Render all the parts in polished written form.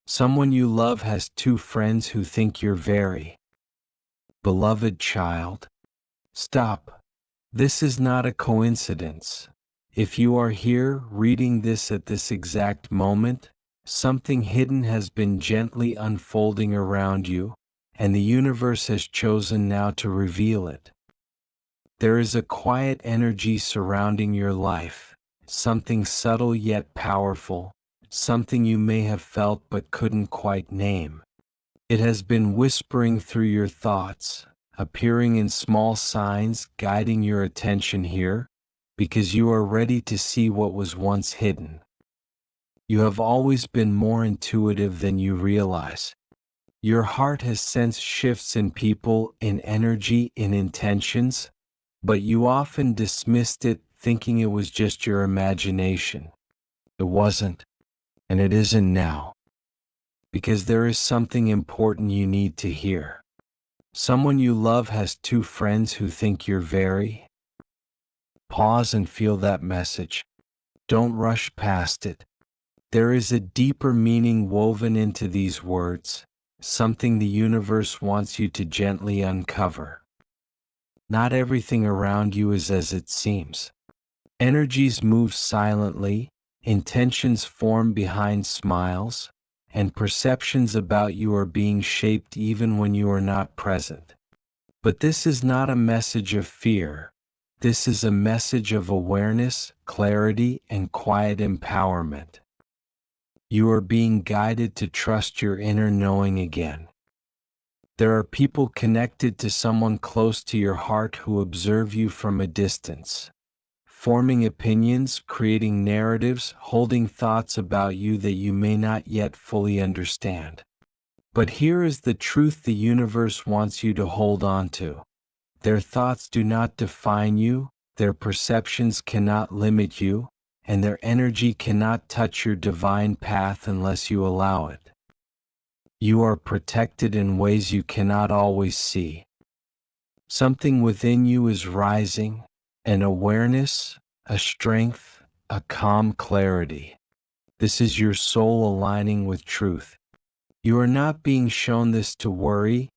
Someone you love has two friends who think you're very beloved child. Stop. This is not a coincidence. If you are here reading this at this exact moment, something hidden has been gently unfolding around you, and the universe has chosen now to reveal it. There is a quiet energy surrounding your life, something subtle yet powerful, something you may have felt but couldn't quite name. It has been whispering through your thoughts, appearing in small signs, guiding your attention here, because you are ready to see what was once hidden. You have always been more intuitive than you realize. Your heart has sensed shifts in people, in energy, in intentions, but you often dismissed it, thinking it was just your imagination. It wasn't, and it isn't now. Because there is something important you need to hear. Someone you love has two friends who think you're very. Pause and feel that message. Don't rush past it. There is a deeper meaning woven into these words, something the universe wants you to gently uncover. Not everything around you is as it seems. Energies move silently, intentions form behind smiles, and perceptions about you are being shaped even when you are not present. But this is not a message of fear. This is a message of awareness, clarity, and quiet empowerment. You are being guided to trust your inner knowing again. There are people connected to someone close to your heart who observe you from a distance, forming opinions, creating narratives, holding thoughts about you that you may not yet fully understand. But here is the truth the universe wants you to hold on to. Their thoughts do not define you, their perceptions cannot limit you, and their energy cannot touch your divine path unless you allow it. You are protected in ways you cannot always see. Something within you is rising, an awareness, a strength, a calm clarity. This is your soul aligning with truth. You are not being shown this to worry.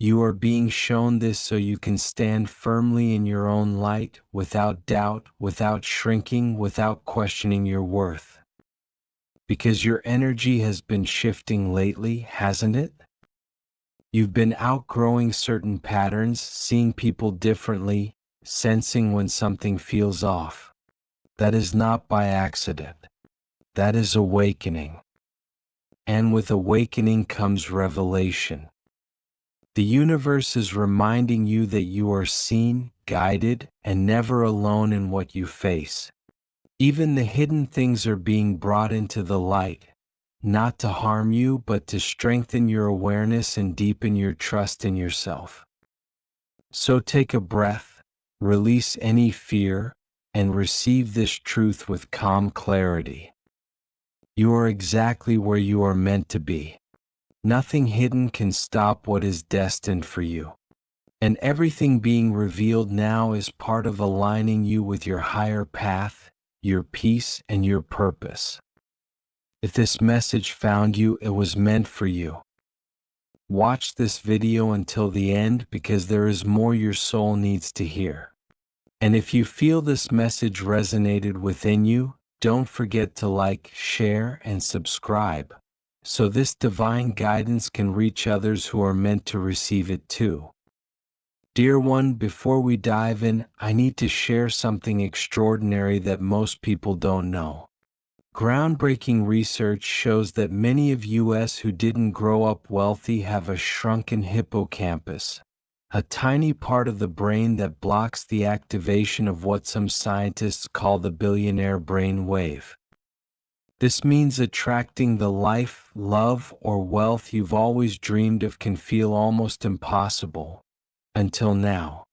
You are being shown this so you can stand firmly in your own light, without doubt, without shrinking, without questioning your worth. Because your energy has been shifting lately, hasn't it? You've been outgrowing certain patterns, seeing people differently, sensing when something feels off. That is not by accident. That is awakening. And with awakening comes revelation. The universe is reminding you that you are seen, guided, and never alone in what you face. Even the hidden things are being brought into the light, not to harm you, but to strengthen your awareness and deepen your trust in yourself. So take a breath, release any fear, and receive this truth with calm clarity. You are exactly where you are meant to be. Nothing hidden can stop what is destined for you. And everything being revealed now is part of aligning you with your higher path, your peace, and your purpose. If this message found you, it was meant for you. Watch this video until the end because there is more your soul needs to hear. And if you feel this message resonated within you, don't forget to like, share, and subscribe, so this divine guidance can reach others who are meant to receive it too. Dear one, before we dive in, I need to share something extraordinary that most people don't know. Groundbreaking research shows that many of us who didn't grow up wealthy have a shrunken hippocampus, a tiny part of the brain that blocks the activation of what some scientists call the billionaire brain wave. This means attracting the life, love, or wealth you've always dreamed of can feel almost impossible. Until now.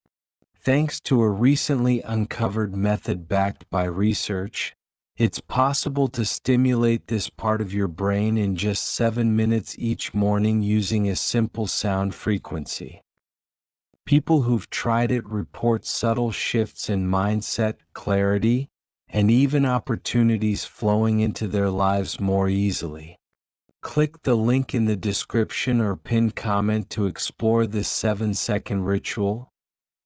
Thanks to a recently uncovered method backed by research, it's possible to stimulate this part of your brain in just 7 minutes each morning using a simple sound frequency. People who've tried it report subtle shifts in mindset, clarity, and even opportunities flowing into their lives more easily. Click the link in the description or pinned comment to explore this 7-second ritual.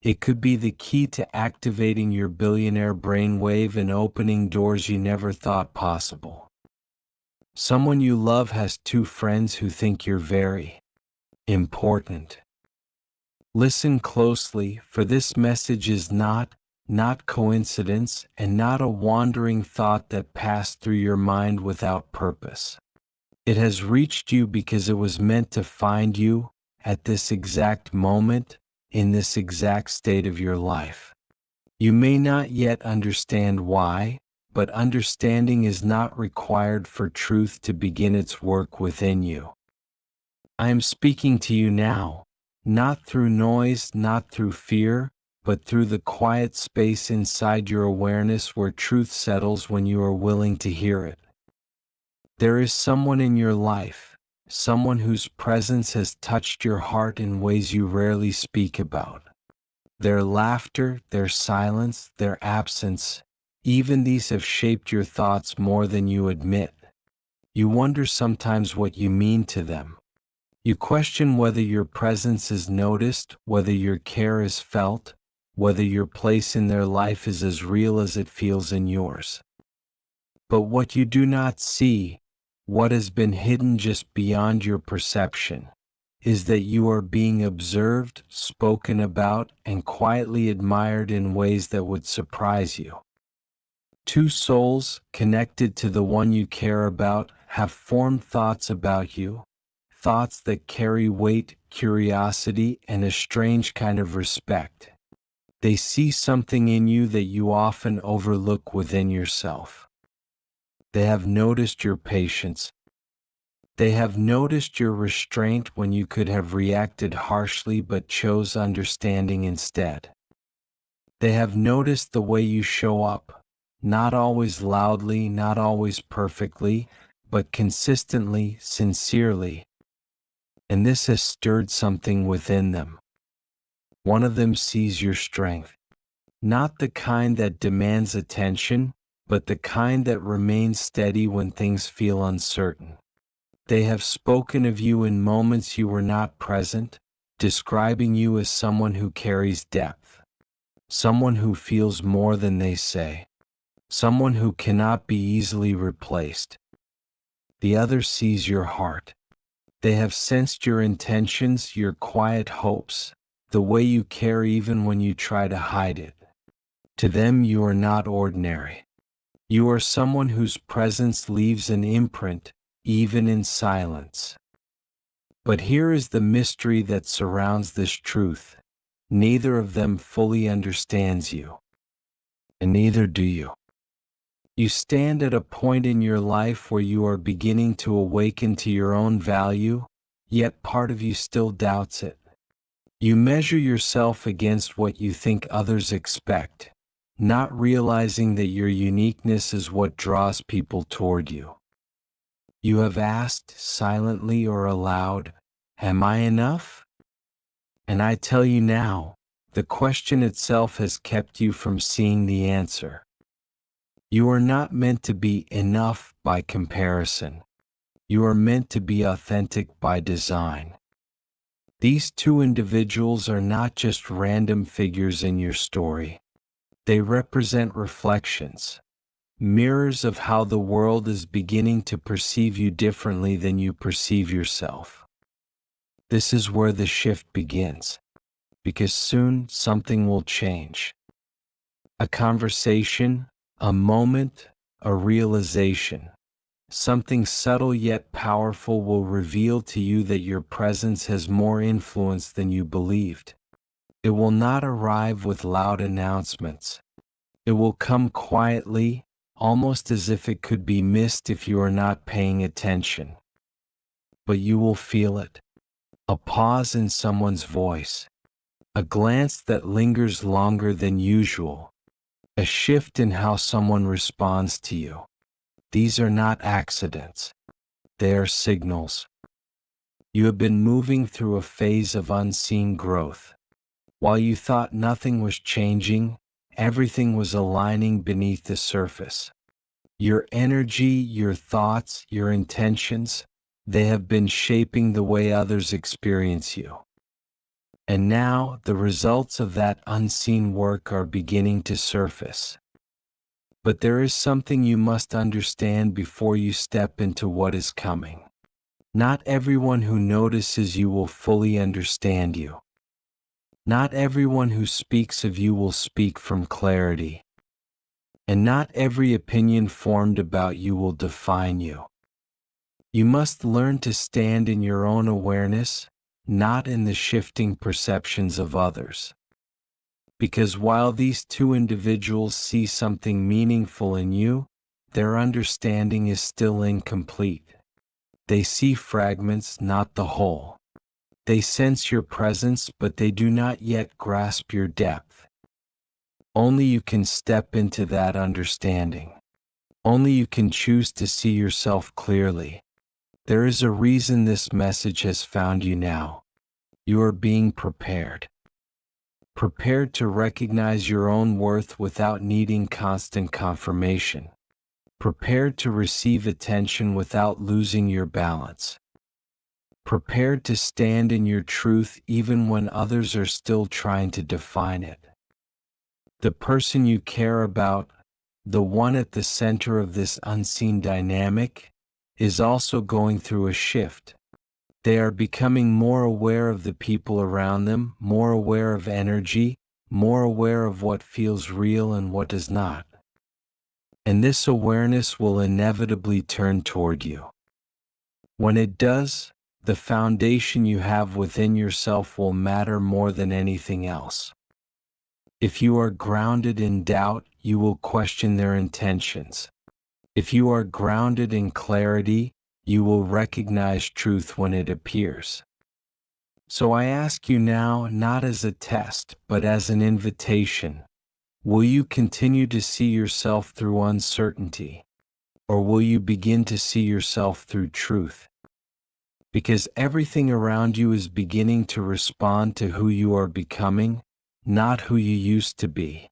It could be the key to activating your billionaire brainwave and opening doors you never thought possible. Someone you love has 2 friends who think you're very important. Listen closely, for this message is not coincidence and not a wandering thought that passed through your mind without purpose. It has reached you because it was meant to find you at this exact moment, in this exact state of your life. You may not yet understand why, but understanding is not required for truth to begin its work within you. I am speaking to you now, not through noise, not through fear, but through the quiet space inside your awareness where truth settles when you are willing to hear it. There is someone in your life, someone whose presence has touched your heart in ways you rarely speak about. Their laughter, their silence, their absence, even these have shaped your thoughts more than you admit. You wonder sometimes what you mean to them. You question whether your presence is noticed, whether your care is felt, whether your place in their life is as real as it feels in yours. But what you do not see, what has been hidden just beyond your perception, is that you are being observed, spoken about, and quietly admired in ways that would surprise you. 2 souls, connected to the one you care about, have formed thoughts about you, thoughts that carry weight, curiosity, and a strange kind of respect. They see something in you that you often overlook within yourself. They have noticed your patience. They have noticed your restraint when you could have reacted harshly but chose understanding instead. They have noticed the way you show up, not always loudly, not always perfectly, but consistently, sincerely. And this has stirred something within them. One of them sees your strength, not the kind that demands attention, but the kind that remains steady when things feel uncertain. They have spoken of you in moments you were not present, describing you as someone who carries depth, someone who feels more than they say, someone who cannot be easily replaced. The other sees your heart. They have sensed your intentions, your quiet hopes, the way you care even when you try to hide it. To them you are not ordinary. You are someone whose presence leaves an imprint, even in silence. But here is the mystery that surrounds this truth. Neither of them fully understands you. And neither do you. You stand at a point in your life where you are beginning to awaken to your own value, yet part of you still doubts it. You measure yourself against what you think others expect, not realizing that your uniqueness is what draws people toward you. You have asked, silently or aloud, "Am I enough?" And I tell you now, the question itself has kept you from seeing the answer. You are not meant to be enough by comparison. You are meant to be authentic by design. These 2 individuals are not just random figures in your story. They represent reflections, mirrors of how the world is beginning to perceive you differently than you perceive yourself. This is where the shift begins, because soon something will change. A conversation, a moment, a realization. Something subtle yet powerful will reveal to you that your presence has more influence than you believed. It will not arrive with loud announcements. It will come quietly, almost as if it could be missed if you are not paying attention. But you will feel it. A pause in someone's voice. A glance that lingers longer than usual. A shift in how someone responds to you. These are not accidents. They are signals. You have been moving through a phase of unseen growth. While you thought nothing was changing, everything was aligning beneath the surface. Your energy, your thoughts, your intentions, They have been shaping the way others experience you. And now the results of that unseen work are beginning to surface. But there is something you must understand before you step into what is coming. Not everyone who notices you will fully understand you. Not everyone who speaks of you will speak from clarity. And not every opinion formed about you will define you. You must learn to stand in your own awareness, not in the shifting perceptions of others. Because while these two individuals see something meaningful in you, their understanding is still incomplete. They see fragments, not the whole. They sense your presence, but they do not yet grasp your depth. Only you can step into that understanding. Only you can choose to see yourself clearly. There is a reason this message has found you now. You are being prepared. Prepared to recognize your own worth without needing constant confirmation. Prepared to receive attention without losing your balance. Prepared to stand in your truth even when others are still trying to define it. The person you care about, the one at the center of this unseen dynamic, is also going through a shift. They are becoming more aware of the people around them, more aware of energy, more aware of what feels real and what does not. And this awareness will inevitably turn toward you. When it does, the foundation you have within yourself will matter more than anything else. If you are grounded in doubt, you will question their intentions. If you are grounded in clarity, you will recognize truth when it appears. So I ask you now, not as a test, but as an invitation. Will you continue to see yourself through uncertainty? Or will you begin to see yourself through truth? Because everything around you is beginning to respond to who you are becoming, not who you used to be.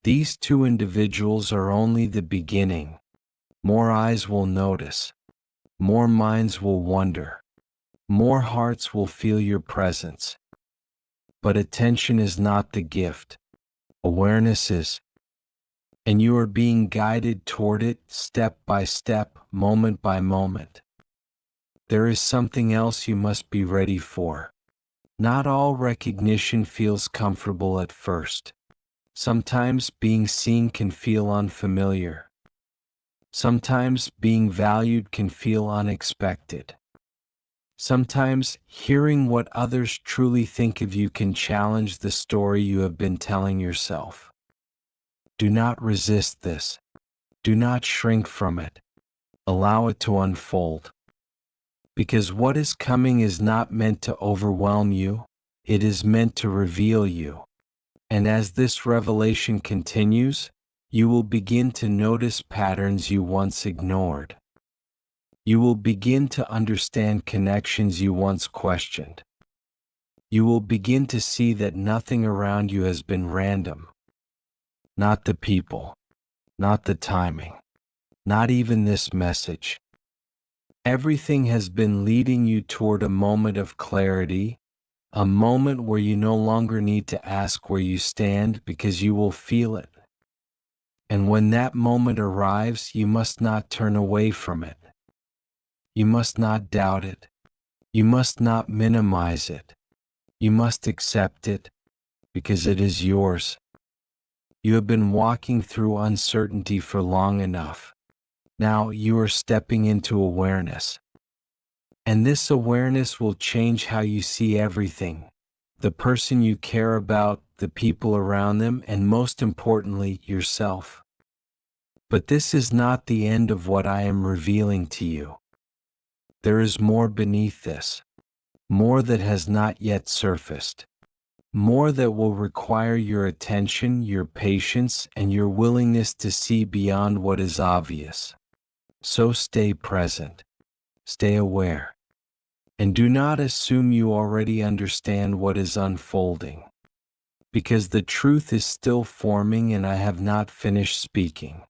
These two individuals are only the beginning. More eyes will notice. More minds will wonder. More hearts will feel your presence. But attention is not the gift. Awareness is. And you are being guided toward it step by step, moment by moment. There is something else you must be ready for. Not all recognition feels comfortable at first. Sometimes being seen can feel unfamiliar. Sometimes being valued can feel unexpected. Sometimes hearing what others truly think of you can challenge the story you have been telling yourself. Do not resist this. Do not shrink from it. Allow it to unfold. Because what is coming is not meant to overwhelm you, it is meant to reveal you. And as this revelation continues, you will begin to notice patterns you once ignored. You will begin to understand connections you once questioned. You will begin to see that nothing around you has been random. Not the people, not the timing, not even this message. Everything has been leading you toward a moment of clarity, a moment where you no longer need to ask where you stand because you will feel it. And when that moment arrives, you must not turn away from it. You must not doubt it. You must not minimize it. You must accept it, because it is yours. You have been walking through uncertainty for long enough. Now you are stepping into awareness. And this awareness will change how you see everything. The person you care about, the people around them, and most importantly, yourself. But this is not the end of what I am revealing to you. There is more beneath this. More that has not yet surfaced. More that will require your attention, your patience, and your willingness to see beyond what is obvious. So stay present. Stay aware. And do not assume you already understand what is unfolding. Because the truth is still forming and I have not finished speaking.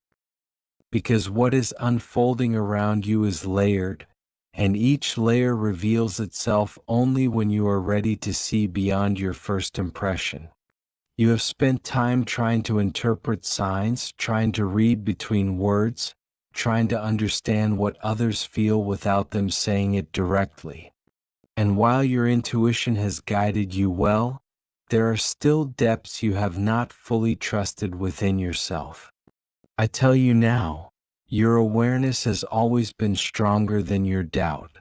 Because what is unfolding around you is layered, and each layer reveals itself only when you are ready to see beyond your first impression. You have spent time trying to interpret signs, trying to read between words, trying to understand what others feel without them saying it directly. And while your intuition has guided you well, there are still depths you have not fully trusted within yourself. I tell you now, your awareness has always been stronger than your doubt.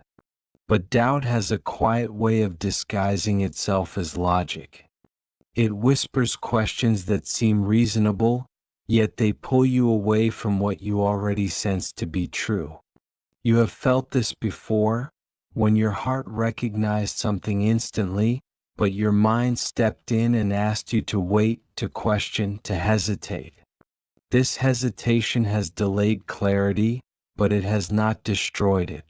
But doubt has a quiet way of disguising itself as logic. It whispers questions that seem reasonable, yet they pull you away from what you already sense to be true. You have felt this before, when your heart recognized something instantly, but your mind stepped in and asked you to wait, to question, to hesitate. This hesitation has delayed clarity, but it has not destroyed it.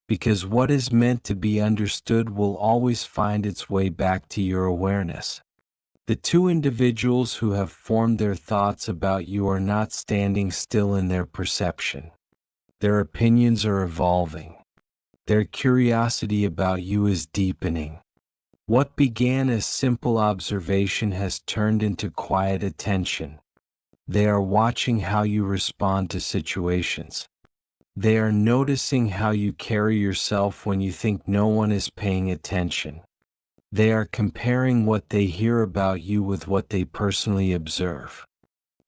Because what is meant to be understood will always find its way back to your awareness. The two individuals who have formed their thoughts about you are not standing still in their perception. Their opinions are evolving. Their curiosity about you is deepening. What began as simple observation has turned into quiet attention. They are watching how you respond to situations. They are noticing how you carry yourself when you think no one is paying attention. They are comparing what they hear about you with what they personally observe.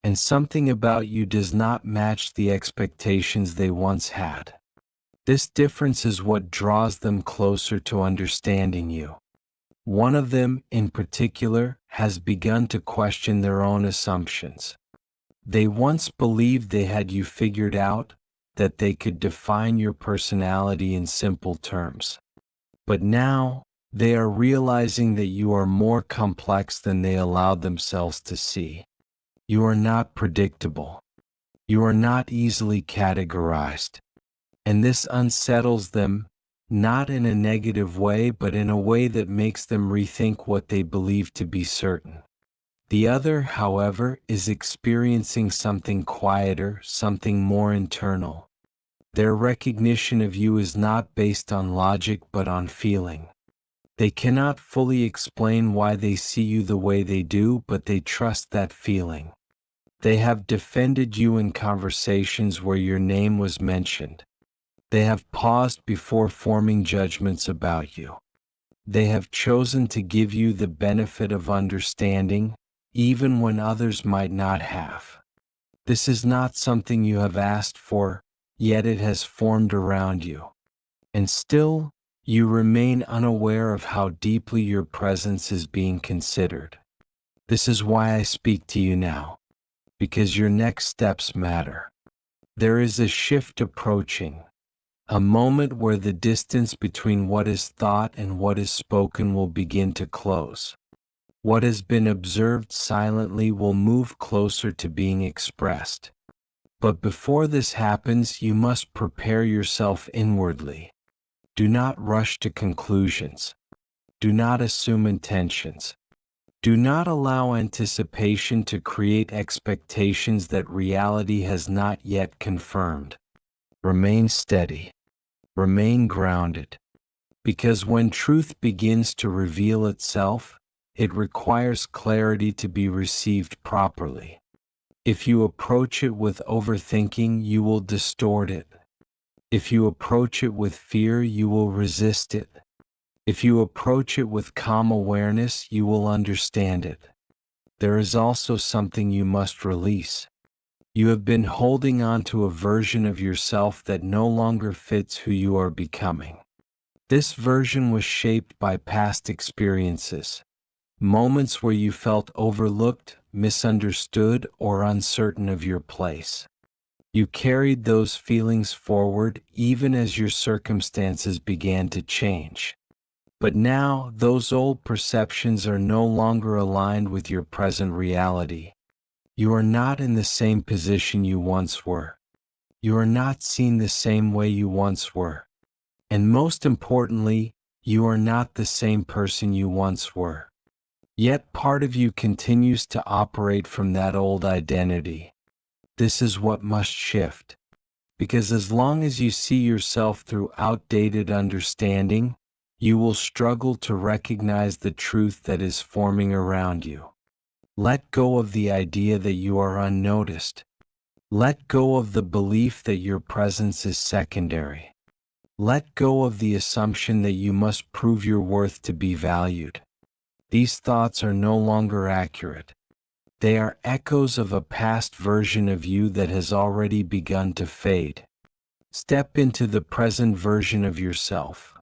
And something about you does not match the expectations they once had. This difference is what draws them closer to understanding you. One of them, in particular, has begun to question their own assumptions. They once believed they had you figured out, that they could define your personality in simple terms. But now, they are realizing that you are more complex than they allowed themselves to see. You are not predictable. You are not easily categorized. And this unsettles them, not in a negative way, but in a way that makes them rethink what they believe to be certain. The other, however, is experiencing something quieter, something more internal. Their recognition of you is not based on logic but on feeling. They cannot fully explain why they see you the way they do, but they trust that feeling. They have defended you in conversations where your name was mentioned. They have paused before forming judgments about you. They have chosen to give you the benefit of understanding, even when others might not have. This is not something you have asked for, yet it has formed around you. And still, you remain unaware of how deeply your presence is being considered. This is why I speak to you now. Because your next steps matter. There is a shift approaching. A moment where the distance between what is thought and what is spoken will begin to close. What has been observed silently will move closer to being expressed. But before this happens, you must prepare yourself inwardly. Do not rush to conclusions. Do not assume intentions. Do not allow anticipation to create expectations that reality has not yet confirmed. Remain steady. Remain grounded. Because when truth begins to reveal itself, it requires clarity to be received properly. If you approach it with overthinking, you will distort it. If you approach it with fear, you will resist it. If you approach it with calm awareness, you will understand it. There is also something you must release. You have been holding on to a version of yourself that no longer fits who you are becoming. This version was shaped by past experiences, moments where you felt overlooked, misunderstood, or uncertain of your place. You carried those feelings forward even as your circumstances began to change. But now, those old perceptions are no longer aligned with your present reality. You are not in the same position you once were. You are not seen the same way you once were. And most importantly, you are not the same person you once were. Yet part of you continues to operate from that old identity. This is what must shift. Because as long as you see yourself through outdated understanding, you will struggle to recognize the truth that is forming around you. Let go of the idea that you are unnoticed. Let go of the belief that your presence is secondary. Let go of the assumption that you must prove your worth to be valued. These thoughts are no longer accurate. They are echoes of a past version of you that has already begun to fade. Step into the present version of yourself,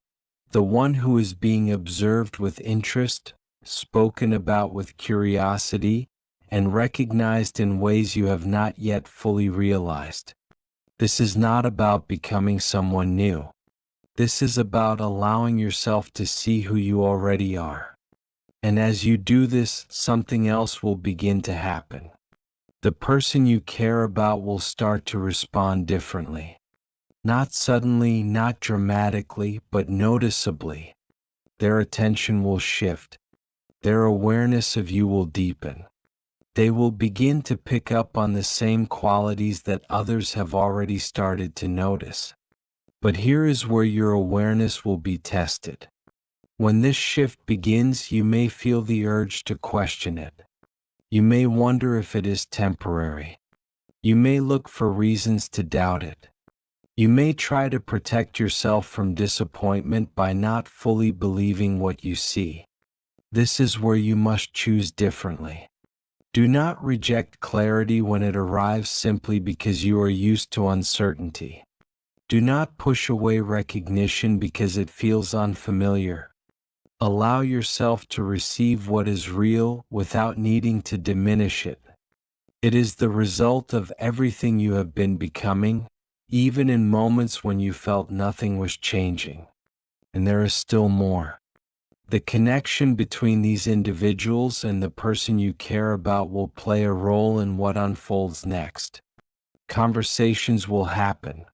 the one who is being observed with interest, spoken about with curiosity, and recognized in ways you have not yet fully realized. This is not about becoming someone new. This is about allowing yourself to see who you already are. And as you do this, something else will begin to happen. The person you care about will start to respond differently. Not suddenly, not dramatically, but noticeably. Their attention will shift. Their awareness of you will deepen. They will begin to pick up on the same qualities that others have already started to notice. But here is where your awareness will be tested. When this shift begins, you may feel the urge to question it. You may wonder if it is temporary. You may look for reasons to doubt it. You may try to protect yourself from disappointment by not fully believing what you see. This is where you must choose differently. Do not reject clarity when it arrives simply because you are used to uncertainty. Do not push away recognition because it feels unfamiliar. Allow yourself to receive what is real without needing to diminish it. It is the result of everything you have been becoming, even in moments when you felt nothing was changing. And there is still more. The connection between these individuals and the person you care about will play a role in what unfolds next. Conversations will happen,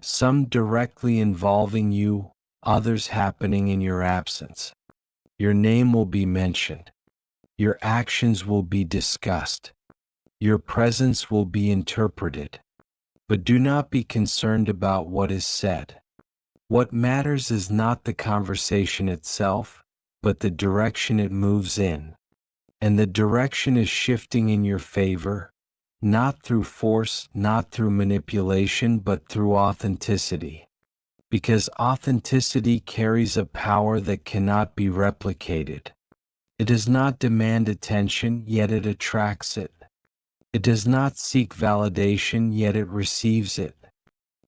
some directly involving you, others happening in your absence. Your name will be mentioned. Your actions will be discussed. Your presence will be interpreted. But do not be concerned about what is said. What matters is not the conversation itself, but the direction it moves in. And the direction is shifting in your favor, not through force, not through manipulation, but through authenticity. Because authenticity carries a power that cannot be replicated. It does not demand attention, yet it attracts it. It does not seek validation, yet it receives it.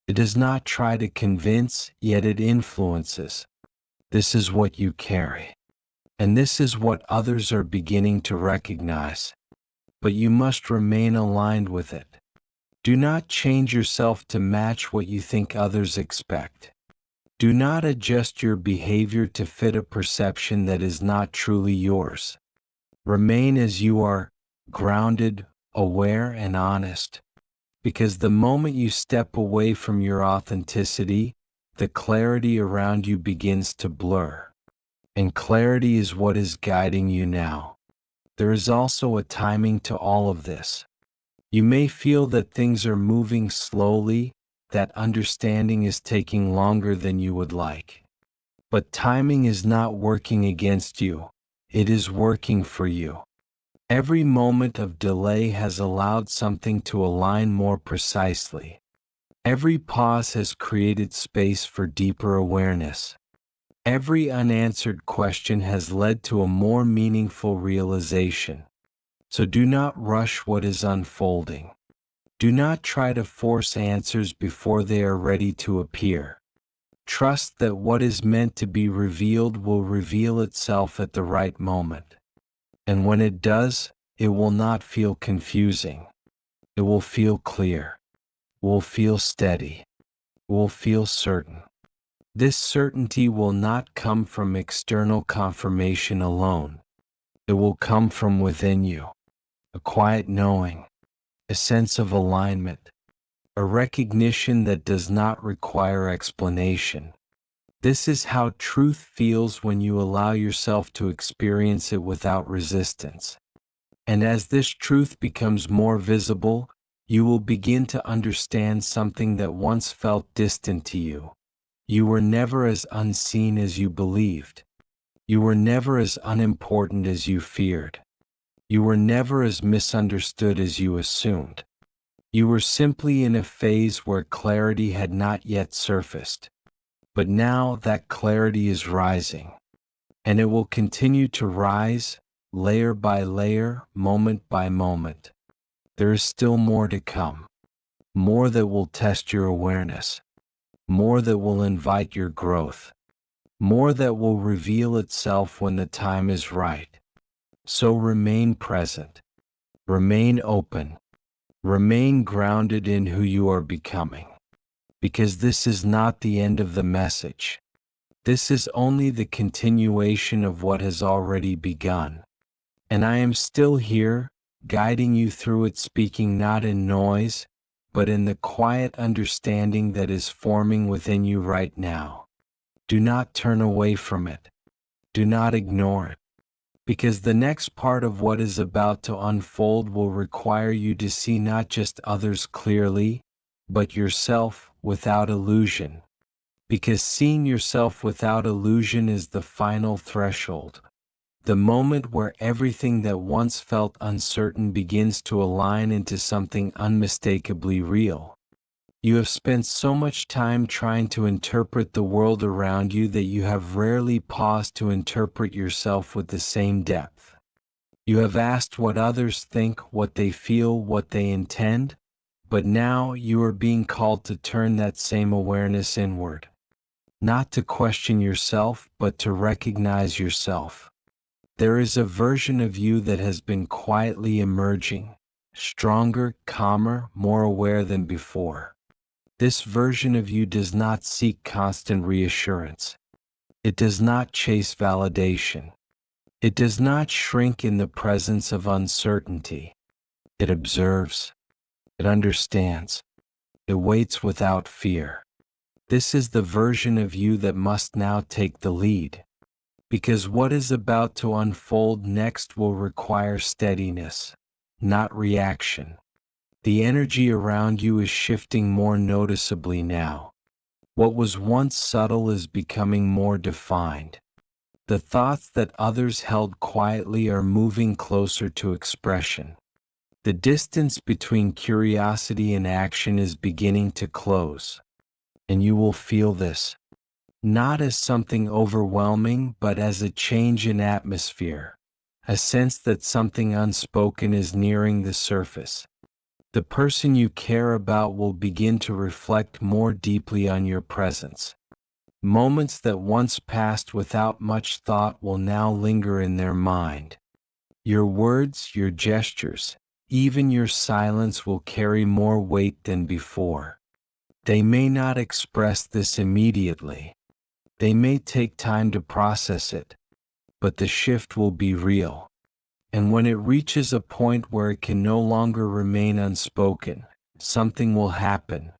It does not try to convince, yet it influences. This is what you carry. And this is what others are beginning to recognize. But you must remain aligned with it. Do not change yourself to match what you think others expect. Do not adjust your behavior to fit a perception that is not truly yours. Remain as you are, grounded, aware, and honest. Because the moment you step away from your authenticity, the clarity around you begins to blur. And clarity is what is guiding you now. There is also a timing to all of this. You may feel that things are moving slowly, that understanding is taking longer than you would like. But timing is not working against you, it is working for you. Every moment of delay has allowed something to align more precisely. Every pause has created space for deeper awareness. Every unanswered question has led to a more meaningful realization. So do not rush what is unfolding. Do not try to force answers before they are ready to appear. Trust that what is meant to be revealed will reveal itself at the right moment. And when it does, it will not feel confusing. It will feel clear. It will feel steady. It will feel certain. This certainty will not come from external confirmation alone. It will come from within you. A quiet knowing, a sense of alignment, a recognition that does not require explanation. This is how truth feels when you allow yourself to experience it without resistance. And as this truth becomes more visible, You will begin to understand something that once felt distant to you. You were never as unseen as you believed. You were never as unimportant as you feared. You were never as misunderstood as you assumed. You were simply in a phase where clarity had not yet surfaced. But now that clarity is rising. And it will continue to rise, layer by layer, moment by moment. There is still more to come. More that will test your awareness. More that will invite your growth. More that will reveal itself when the time is right. So remain present. Remain open. Remain grounded in who you are becoming. Because this is not the end of the message. This is only the continuation of what has already begun. And I am still here, guiding you through it, speaking not in noise, but in the quiet understanding that is forming within you right now. Do not turn away from it. Do not ignore it. Because the next part of what is about to unfold will require you to see not just others clearly, but yourself without illusion. Because seeing yourself without illusion is the final threshold. The moment where everything that once felt uncertain begins to align into something unmistakably real. You have spent so much time trying to interpret the world around you that you have rarely paused to interpret yourself with the same depth. You have asked what others think, what they feel, what they intend, but now you are being called to turn that same awareness inward. Not to question yourself, but to recognize yourself. There is a version of you that has been quietly emerging, stronger, calmer, more aware than before. This version of you does not seek constant reassurance. It does not chase validation. It does not shrink in the presence of uncertainty. It observes. It understands. It waits without fear. This is the version of you that must now take the lead. Because what is about to unfold next will require steadiness, not reaction. The energy around you is shifting more noticeably now. What was once subtle is becoming more defined. The thoughts that others held quietly are moving closer to expression. The distance between curiosity and action is beginning to close. And you will feel this, not as something overwhelming, but as a change in atmosphere, a sense that something unspoken is nearing the surface. The person you care about will begin to reflect more deeply on your presence. Moments that once passed without much thought will now linger in their mind. Your words, your gestures, even your silence will carry more weight than before. They may not express this immediately. They may take time to process it, but the shift will be real. And when it reaches a point where it can no longer remain unspoken, something will happen.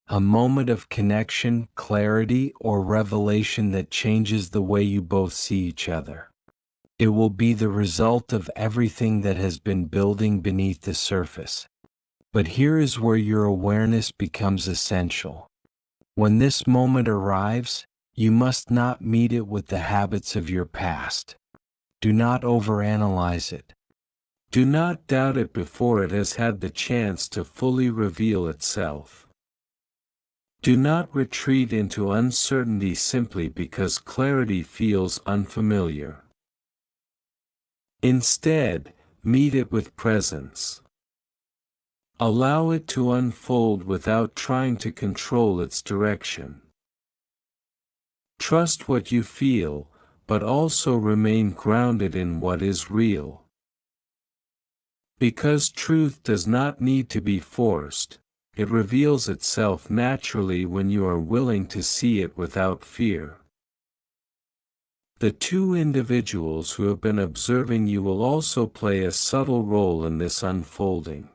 A moment of connection, clarity, or revelation that changes the way you both see each other. It will be the result of everything that has been building beneath the surface. But here is where your awareness becomes essential. When this moment arrives, you must not meet it with the habits of your past. Do not overanalyze it. Do not doubt it before it has had the chance to fully reveal itself. Do not retreat into uncertainty simply because clarity feels unfamiliar. Instead, meet it with presence. Allow it to unfold without trying to control its direction. Trust what you feel, but also remain grounded in what is real. Because truth does not need to be forced, it reveals itself naturally when you are willing to see it without fear. The two individuals who have been observing you will also play a subtle role in this unfolding.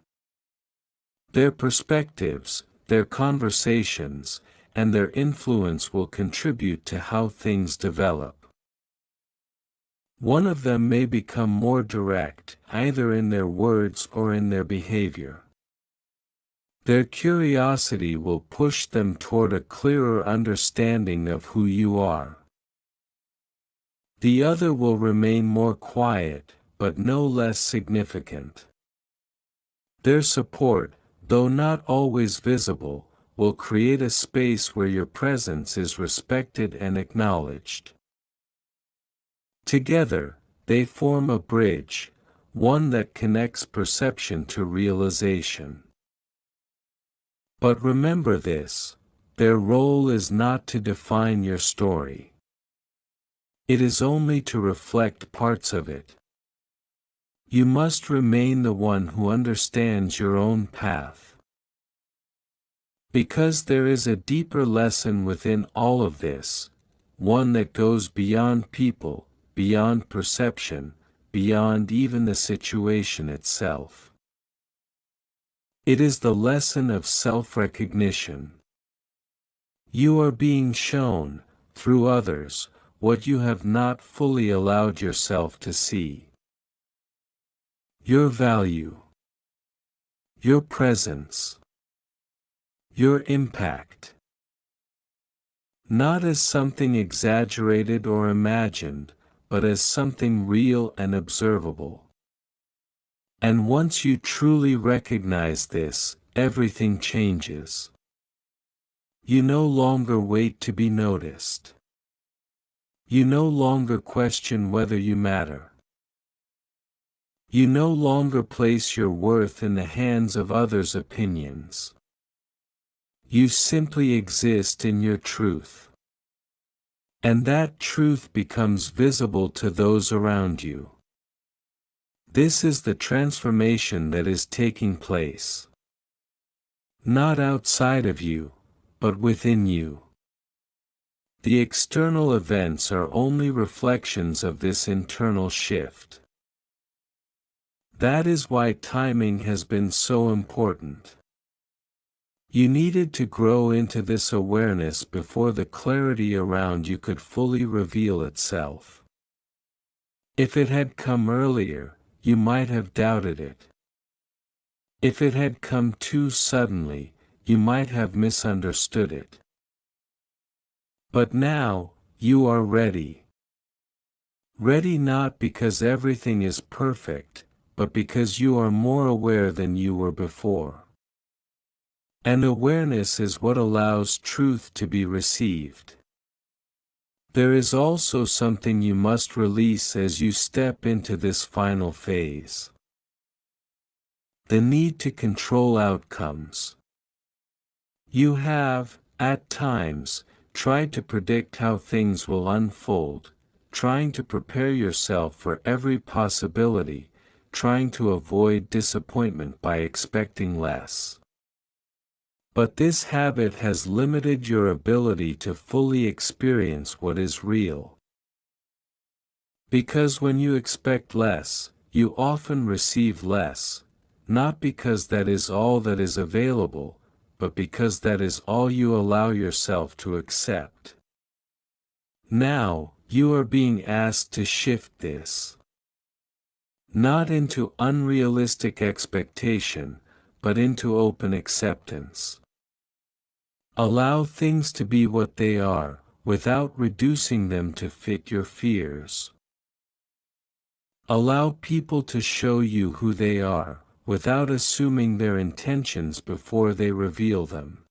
Their perspectives, their conversations, and their influence will contribute to how things develop. One of them may become more direct, either in their words or in their behavior. Their curiosity will push them toward a clearer understanding of who you are. The other will remain more quiet, but no less significant. Their support, though not always visible, will create a space where your presence is respected and acknowledged. Together, they form a bridge, one that connects perception to realization. But remember this: their role is not to define your story. It is only to reflect parts of it. You must remain the one who understands your own path. Because there is a deeper lesson within all of this, one that goes beyond people, beyond perception, beyond even the situation itself. It is the lesson of self-recognition. You are being shown, through others, what you have not fully allowed yourself to see. Your value, your presence, your impact. Not as something exaggerated or imagined, but as something real and observable. And once you truly recognize this, everything changes. You no longer wait to be noticed. You no longer question whether you matter. You no longer place your worth in the hands of others' opinions. You simply exist in your truth. And that truth becomes visible to those around you. This is the transformation that is taking place. Not outside of you, but within you. The external events are only reflections of this internal shift. That is why timing has been so important. You needed to grow into this awareness before the clarity around you could fully reveal itself. If it had come earlier, you might have doubted it. If it had come too suddenly, you might have misunderstood it. But now, you are ready. Ready not because everything is perfect, but because you are more aware than you were before. And awareness is what allows truth to be received. There is also something you must release as you step into this final phase. The need to control outcomes. You have, at times, tried to predict how things will unfold, trying to prepare yourself for every possibility, trying to avoid disappointment by expecting less. But this habit has limited your ability to fully experience what is real. Because when you expect less, you often receive less, not because that is all that is available, but because that is all you allow yourself to accept. Now, you are being asked to shift this. Not into unrealistic expectation, but into open acceptance. Allow things to be what they are, without reducing them to fit your fears. Allow people to show you who they are, without assuming their intentions before they reveal them.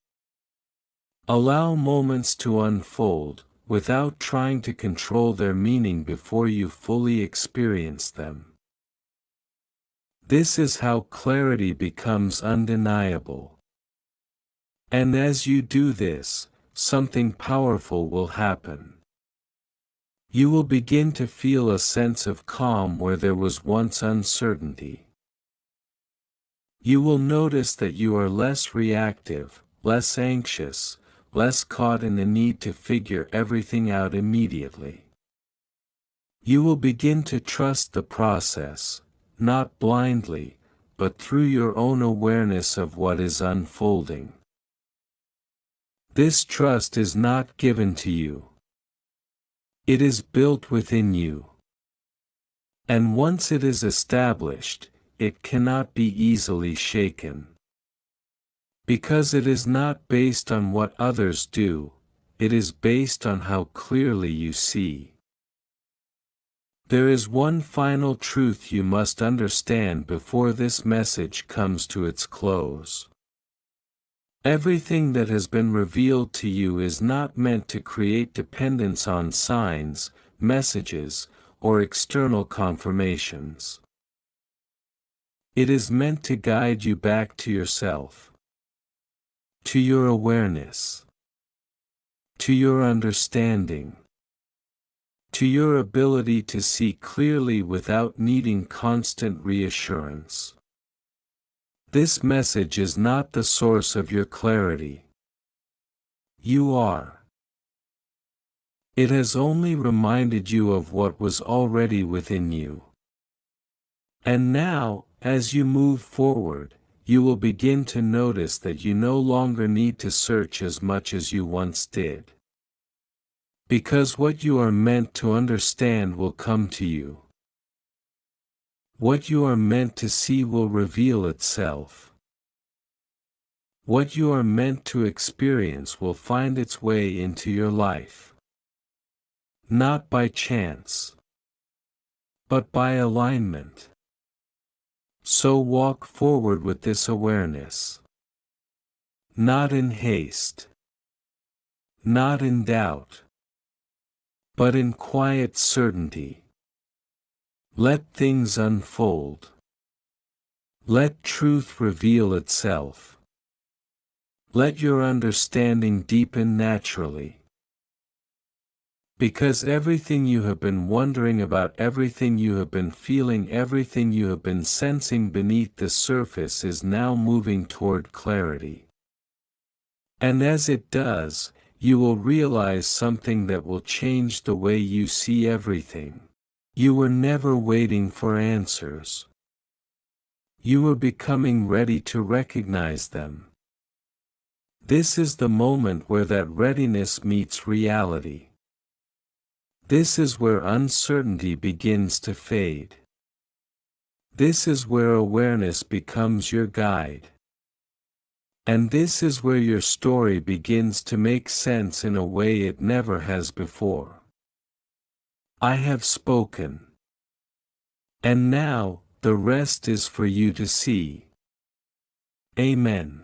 Allow moments to unfold, without trying to control their meaning before you fully experience them. This is how clarity becomes undeniable. And as you do this, something powerful will happen. You will begin to feel a sense of calm where there was once uncertainty. You will notice that you are less reactive, less anxious, less caught in the need to figure everything out immediately. You will begin to trust the process, not blindly, but through your own awareness of what is unfolding. This trust is not given to you. It is built within you. And once it is established, it cannot be easily shaken. Because it is not based on what others do, it is based on how clearly you see. There is one final truth you must understand before this message comes to its close. Everything that has been revealed to you is not meant to create dependence on signs, messages, or external confirmations. It is meant to guide you back to yourself, to your awareness, to your understanding, to your ability to see clearly without needing constant reassurance. This message is not the source of your clarity. You are. It has only reminded you of what was already within you. And now, as you move forward, you will begin to notice that you no longer need to search as much as you once did. Because what you are meant to understand will come to you. What you are meant to see will reveal itself. What you are meant to experience will find its way into your life. Not by chance, but by alignment. So walk forward with this awareness. Not in haste. Not in doubt. But in quiet certainty. Let things unfold. Let truth reveal itself. Let your understanding deepen naturally. Because everything you have been wondering about, everything you have been feeling, everything you have been sensing beneath the surface is now moving toward clarity. And as it does, you will realize something that will change the way you see everything. You were never waiting for answers. You were becoming ready to recognize them. This is the moment where that readiness meets reality. This is where uncertainty begins to fade. This is where awareness becomes your guide. And this is where your story begins to make sense in a way it never has before. I have spoken. And now, the rest is for you to see. Amen.